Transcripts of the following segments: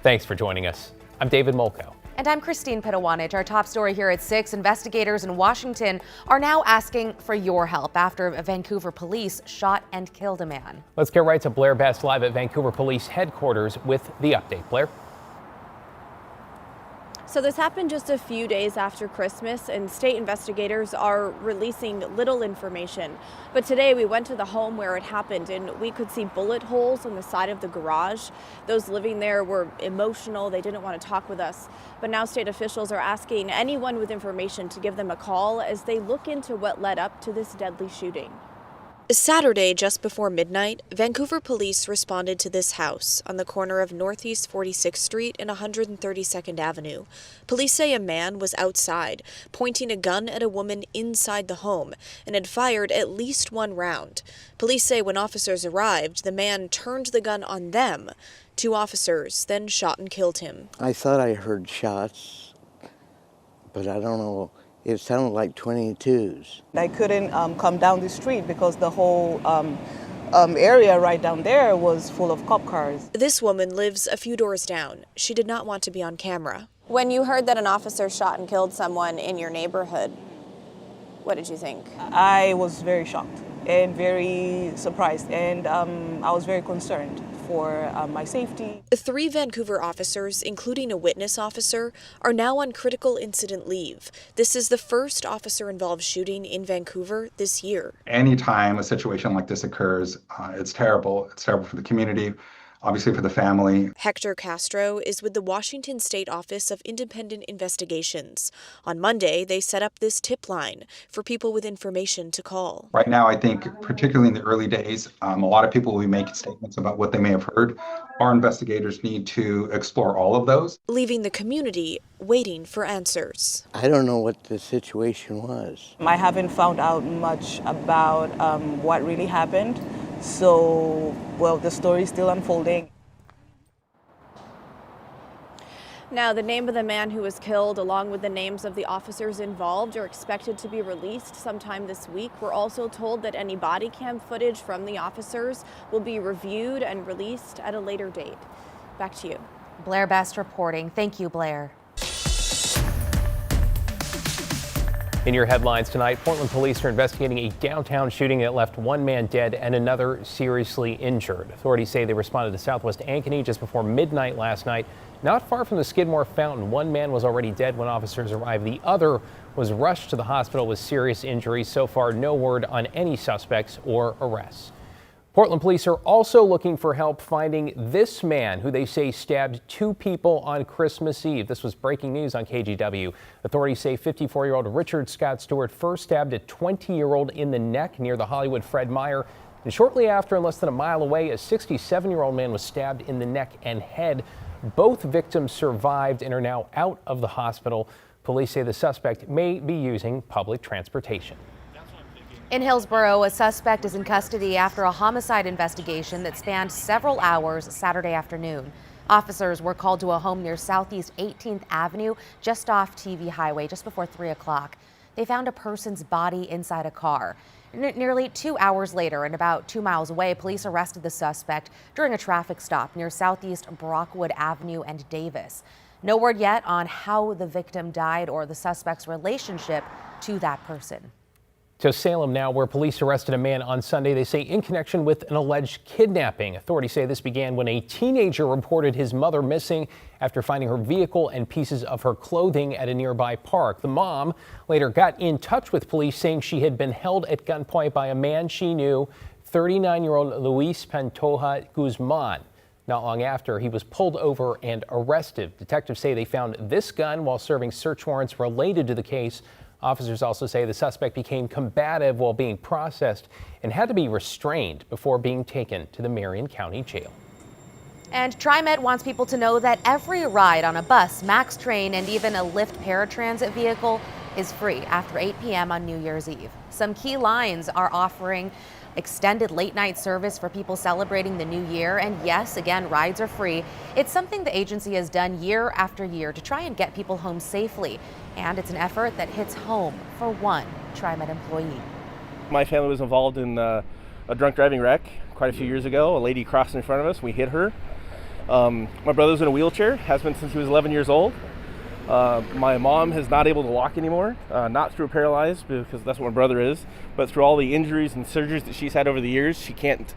Thanks for joining us. I'm David Molko. And I'm Christine Pitawanich. Our top story here at 6. Investigators in Washington are now asking for your help after Vancouver police shot and killed a man. Let's get right to Blair Best live at Vancouver Police Headquarters with the update. Blair? So this happened just a few days after Christmas, and state investigators are releasing little information. But today we went to the home where it happened, and we could see bullet holes on the side of the garage. Those living there were emotional. They didn't want to talk with us. But now state officials are asking anyone with information to give them a call as they look into what led up to this deadly shooting. Saturday, just before midnight, Vancouver police responded to this house on the corner of Northeast 46th Street and 132nd Avenue. Police say a man was outside, pointing a gun at a woman inside the home, and had fired at least one round. Police say when officers arrived, the man turned the gun on them. 2 officers then shot and killed him. I thought I heard shots, but I don't know. It sounded like 22s. I couldn't come down the street because the whole area right down there was full of cop cars. This woman lives a few doors down. She did not want to be on camera. When you heard that an officer shot and killed someone in your neighborhood, what did you think? I was very shocked and very surprised, and I was very concerned for my safety. 3 Vancouver officers, including a witness officer, are now on critical incident leave. This is the first officer-involved shooting in Vancouver this year. Anytime a situation like this occurs, it's terrible. It's terrible for the community, obviously for the family. Hector Castro is with the Washington State Office of Independent Investigations. On Monday, they set up this tip line for people with information to call. Right now, I think, particularly in the early days, a lot of people will be making statements about what they may have heard. Our investigators need to explore all of those. Leaving the community waiting for answers. I don't know what the situation was. I haven't found out much about what really happened. So, well, the story is still unfolding. Now, the name of the man who was killed, along with the names of the officers involved, are expected to be released sometime this week. We're also told that any body cam footage from the officers will be reviewed and released at a later date. Back to you. Blair Best reporting. Thank you, Blair. In your headlines tonight, Portland police are investigating a downtown shooting that left 1 man dead and another seriously injured. Authorities say they responded to Southwest Ankeny just before midnight last night. Not far from the Skidmore Fountain, 1 man was already dead when officers arrived. The other was rushed to the hospital with serious injuries. So far, no word on any suspects or arrests. Portland police are also looking for help finding this man who they say stabbed 2 people on Christmas Eve. This was breaking news on KGW. Authorities say 54-year-old Richard Scott Stewart first stabbed a 20-year-old in the neck near the Hollywood Fred Meyer. And shortly after, and less than a mile away, a 67-year-old man was stabbed in the neck and head. Both victims survived and are now out of the hospital. Police say the suspect may be using public transportation. In Hillsboro, a suspect is in custody after a homicide investigation that spanned several hours Saturday afternoon. Officers were called to a home near Southeast 18th Avenue, just off TV Highway, just before 3 o'clock. They found a person's body inside a car. Nearly 2 hours later, and about 2 miles away, police arrested the suspect during a traffic stop near Southeast Brockwood Avenue and Davis. No word yet on how the victim died or the suspect's relationship to that person. To Salem now, where police arrested a man on Sunday, they say in connection with an alleged kidnapping. Authorities say this began when a teenager reported his mother missing after finding her vehicle and pieces of her clothing at a nearby park. The mom later got in touch with police saying she had been held at gunpoint by a man she knew, 39-year-old Luis Pantoja Guzman. Not long after, he was pulled over and arrested. Detectives say they found this gun while serving search warrants related to the case. Officers also say the suspect became combative while being processed and had to be restrained before being taken to the Marion County Jail. And TriMet wants people to know that every ride on a bus, MAX train, and even a Lyft paratransit vehicle is free after 8 p.m. on New Year's Eve. Some key lines are offering extended late night service for people celebrating the new year. And yes, again, rides are free. It's something the agency has done year after year to try and get people home safely. And it's an effort that hits home for one TriMet employee. My family was involved in a drunk driving wreck quite a few years ago. A lady crossed in front of us. We hit her. My brother's in a wheelchair, has been since he was 11 years old. My mom is not able to walk anymore, not through paralyzed, because that's what my brother is, but through all the injuries and surgeries that she's had over the years, she can't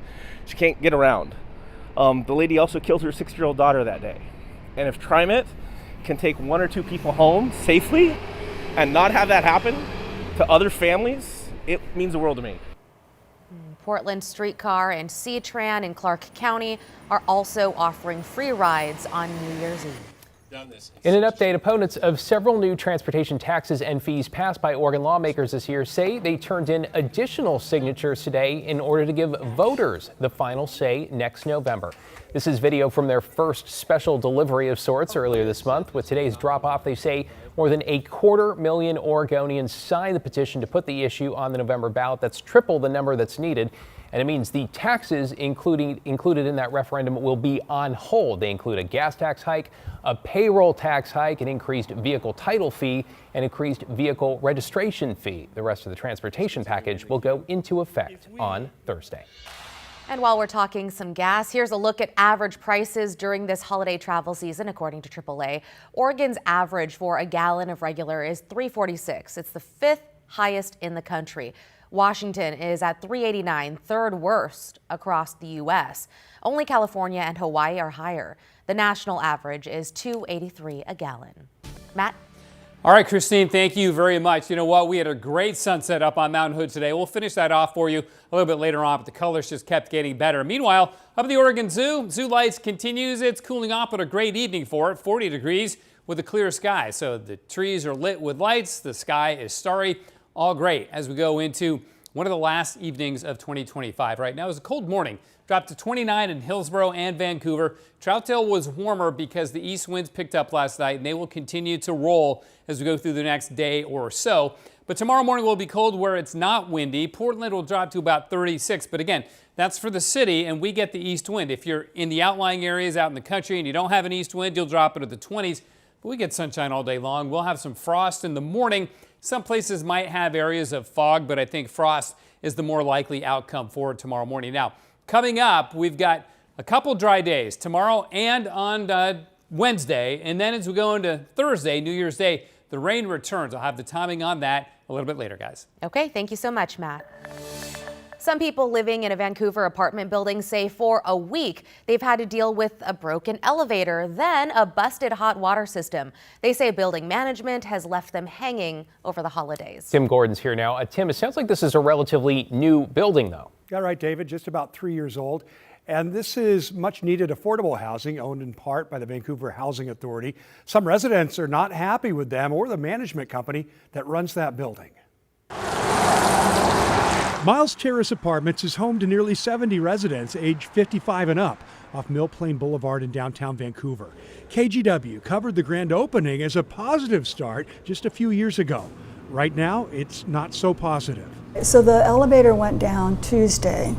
get around. The lady also killed her 6-year-old daughter that day. And if TriMet can take 1 or 2 people home safely and not have that happen to other families, it means the world to me. Portland Streetcar and C-Tran in Clark County are also offering free rides on New Year's Eve. In an update, opponents of several new transportation taxes and fees passed by Oregon lawmakers this year say they turned in additional signatures today in order to give voters the final say next November. This is video from their first special delivery of sorts earlier this month. With today's drop-off, they say more than 250,000 Oregonians signed the petition to put the issue on the November ballot. That's triple the number that's needed. And it means the taxes included in that referendum will be on hold. They include a gas tax hike, a payroll tax hike, an increased vehicle title fee, and increased vehicle registration fee. The rest of the transportation package will go into effect on Thursday. And while we're talking some gas, here's a look at average prices during this holiday travel season. According to AAA, Oregon's average for a gallon of regular is $3.46. It's the 5th highest in the country. Washington is at $3.89, third worst across the U.S. Only California and Hawaii are higher. The national average is $2.83 a gallon. Matt? All right, Christine, thank you very much. You know what? We had a great sunset up on Mountain Hood today. We'll finish that off for you a little bit later on, but the colors just kept getting better. Meanwhile, up at the Oregon Zoo, Zoo Lights continues. It's cooling off, but a great evening for it, 40 degrees with a clear sky. So the trees are lit with lights. The sky is starry. All great as we go into one of the last evenings of 2025. Right now it was a cold morning. Dropped to 29 in Hillsboro and Vancouver. Troutdale was warmer because the east winds picked up last night, and they will continue to roll as we go through the next day or so. But tomorrow morning will be cold where it's not windy. Portland will drop to about 36. But again, that's for the city, and we get the east wind. If you're in the outlying areas out in the country and you don't have an east wind, you'll drop into the 20s. But we get sunshine all day long. We'll have some frost in the morning. Some places might have areas of fog, but I think frost is the more likely outcome for tomorrow morning. Now, coming up, we've got a couple dry days tomorrow and on Wednesday. And then as we go into Thursday, New Year's Day, the rain returns. I'll have the timing on that a little bit later, guys. Okay, thank you so much, Matt. Some people living in a Vancouver apartment building say for a week they've had to deal with a broken elevator, then a busted hot water system. They say building management has left them hanging over the holidays. Tim Gordon's here now. Tim, it sounds like this is a relatively new building, though. Yeah, right, David, just about 3 years old. And this is much needed affordable housing owned in part by the Vancouver Housing Authority. Some residents are not happy with them or the management company that runs that building. Miles Terrace Apartments is home to nearly 70 residents aged 55 and up off Mill Plain Boulevard in downtown Vancouver. KGW covered the grand opening as a positive start just a few years ago. Right now, it's not so positive. So the elevator went down Tuesday.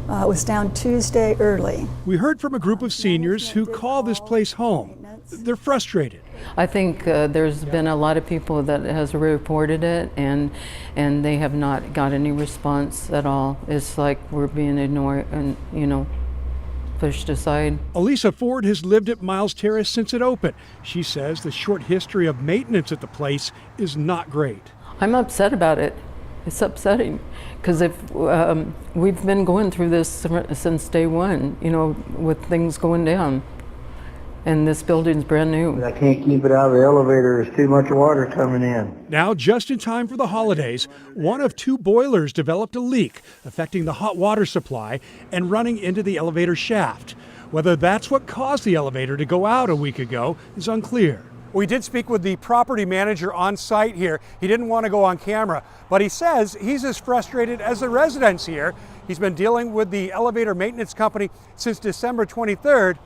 It was down Tuesday early. We heard from a group of seniors who call this place home. They're frustrated. I think there's been a lot of people that has reported it, and they have not got any response at all. It's like we're being ignored and, pushed aside. Elisa Ford has lived at Miles Terrace since it opened. She says the short history of maintenance at the place is not great. I'm upset about it. It's upsetting because if we've been going through this since day one, with things going down. And this building's brand new. I can't keep it out of the elevator. There's too much water coming in. Now, just in time for the holidays, one of 2 boilers developed a leak, affecting the hot water supply and running into the elevator shaft. Whether that's what caused the elevator to go out a week ago is unclear. We did speak with the property manager on site here. He didn't want to go on camera, but he says he's as frustrated as the residents here. He's been dealing with the elevator maintenance company since December 23rd.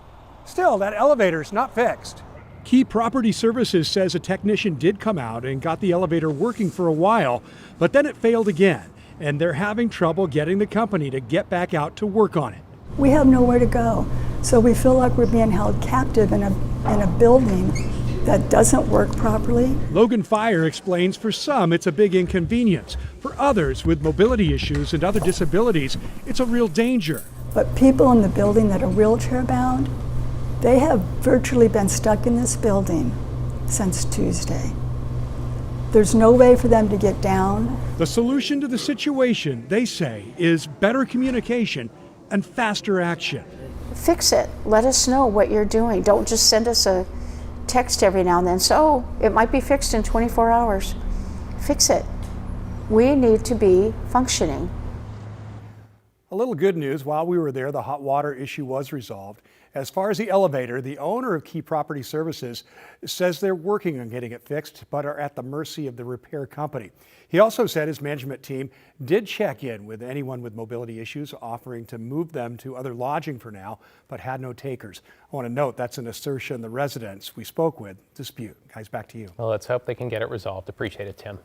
Still, that elevator's not fixed. Key Property Services says a technician did come out and got the elevator working for a while, but then it failed again, and they're having trouble getting the company to get back out to work on it. We have nowhere to go, so we feel like we're being held captive in a building that doesn't work properly. Logan Fire explains for some it's a big inconvenience. For others with mobility issues and other disabilities, it's a real danger. But people in the building that are wheelchair bound, They have virtually been stuck in this building since Tuesday. There's no way for them to get down. The solution to the situation, they say, is better communication and faster action. Fix it. Let us know what you're doing. Don't just send us a text every now and then. So it might be fixed in 24 hours. Fix it. We need to be functioning. A little good news, while we were there, the hot water issue was resolved. As far as the elevator, the owner of Key Property Services says they're working on getting it fixed, but are at the mercy of the repair company. He also said his management team did check in with anyone with mobility issues, offering to move them to other lodging for now, but had no takers. I want to note that's an assertion the residents we spoke with dispute. Guys, back to you. Well, let's hope they can get it resolved. Appreciate it, Tim.